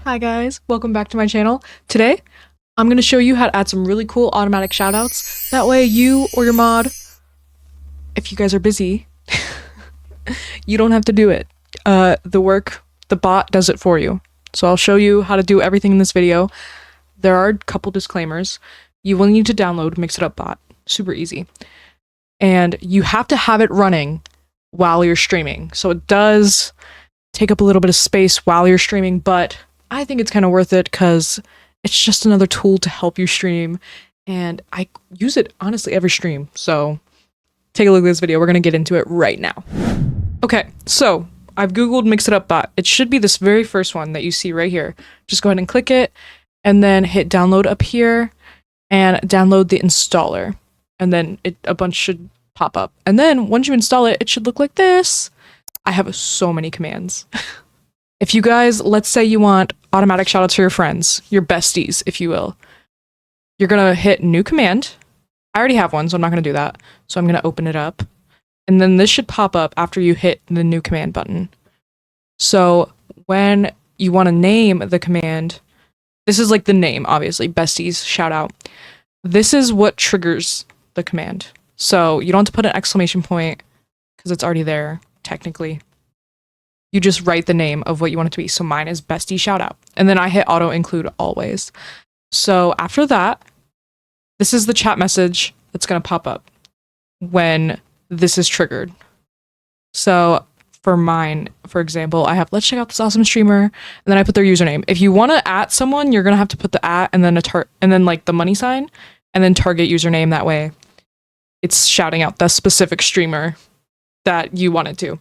Hi guys, welcome back to my channel. Today, I'm going to show you how to add some really cool automatic shoutouts. That way you or your mod, if you guys are busy, you don't have to do it. The bot does it for you. So I'll show you how to do everything in this video. There are a couple disclaimers. You will need to download Mix It Up Bot. Super easy. And you have to have it running while you're streaming. So it does take up a little bit of space while you're streaming, but I think it's kind of worth it because it's just another tool to help you stream, and I use it honestly every stream. So take a look at this video. We're going to get into it right now. Okay, so I've Googled Mix It Up Bot. It should be this very first one that you see right here. Just go ahead and click it and then hit download up here and download the installer. And then a bunch should pop up. And then once you install it, it should look like this. I have so many commands. If you guys, let's say you want automatic shoutouts for your friends, your besties, if you will, you're going to hit new command. I already have one, so I'm not going to do that. So I'm going to open it up. And then this should pop up after you hit the new command button. So when you want to name the command, this is like the name, obviously, besties, shout out. This is what triggers the command. So you don't have to put an exclamation point because it's already there, technically. You just write the name of what you want it to be. So mine is bestie shoutout. And then I hit auto include always. So after that, this is the chat message that's going to pop up when this is triggered. So for mine, for example, I have, let's check out this awesome streamer. And then I put their username. If you want to @, someone, you're going to have to put the @ and then and then like the money sign and then target username. That way it's shouting out the specific streamer that you want it to.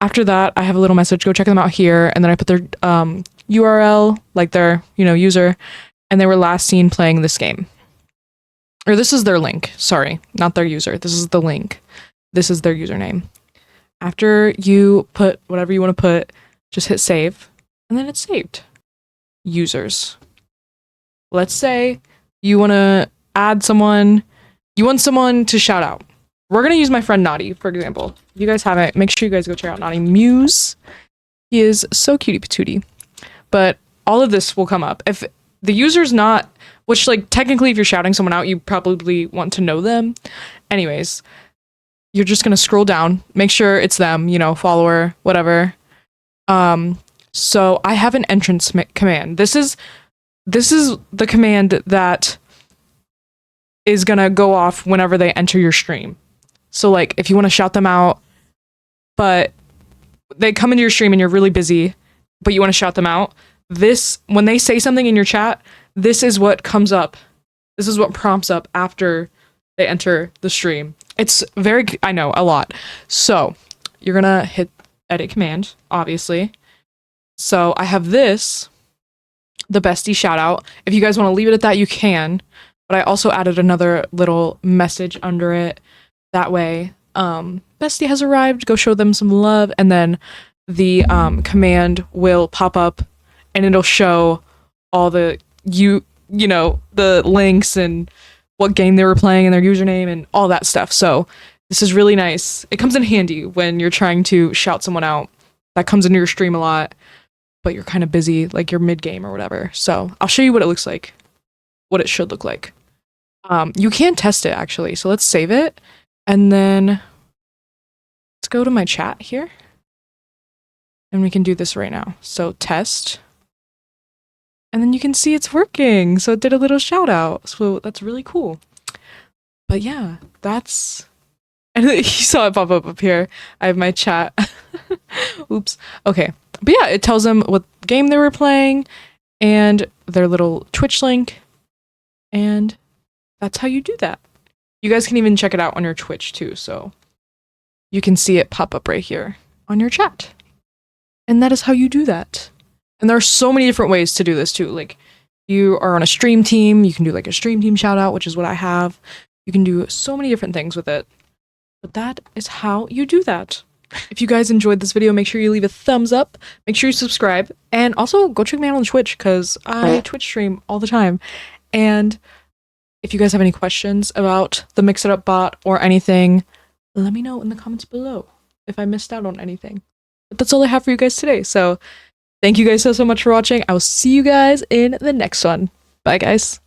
After that, I have a little message, go check them out here, and then I put their URL, like their, user, and they were last seen playing this game. Or this is their link, sorry, not their user. This is the link. This is their username. After you put whatever you want to put, just hit save, and then it's saved. Users. Let's say you want to add someone, you want someone to shout out. We're going to use my friend Naughty, for example. If you guys haven't, make sure you guys go check out Naughty Muse. He is so cutie patootie. But all of this will come up. If the user's not, which like technically if you're shouting someone out, you probably want to know them. Anyways, you're just going to scroll down, make sure it's them, follower, whatever. So I have an entrance command. This is the command that is going to go off whenever they enter your stream. So like if you want to shout them out, but they come into your stream and you're really busy, but you want to shout them out, when they say something in your chat, this is what comes up. This is what prompts up after they enter the stream. It's I know, a lot. So you're going to hit edit command, obviously. So I have this, the bestie shout out. If you guys want to leave it at that, you can. But I also added another little message under it. That way, bestie has arrived, go show them some love, and then the command will pop up and it'll show all the the links and what game they were playing and their username and all that stuff. So this is really nice. It comes in handy when you're trying to shout someone out that comes into your stream a lot, but you're kind of busy, like you're mid-game or whatever. So I'll show you what it looks like, what it should look like. You can test it actually. So let's save it. And then let's go to my chat here. And we can do this right now. So test. And then you can see it's working. So it did a little shout out. So that's really cool. But yeah, and you saw it pop up here. I have my chat. Oops. Okay. But yeah, it tells them what game they were playing and their little Twitch link. And that's how you do that. You guys can even check it out on your Twitch too, so you can see it pop up right here on your chat. And that is how you do that. And there are so many different ways to do this too. Like you are on a stream team, you can do like a stream team shout out, which is what I have. You can do so many different things with it. But that is how you do that. If you guys enjoyed this video, make sure you leave a thumbs up, make sure you subscribe, and also go check me out on Twitch because I Twitch stream all the time. And if you guys have any questions about the Mix It Up bot or anything, let me know in the comments below if I missed out on anything. But that's all I have for you guys today. So Thank you guys so much for watching. I will see you guys in the next one. Bye, guys.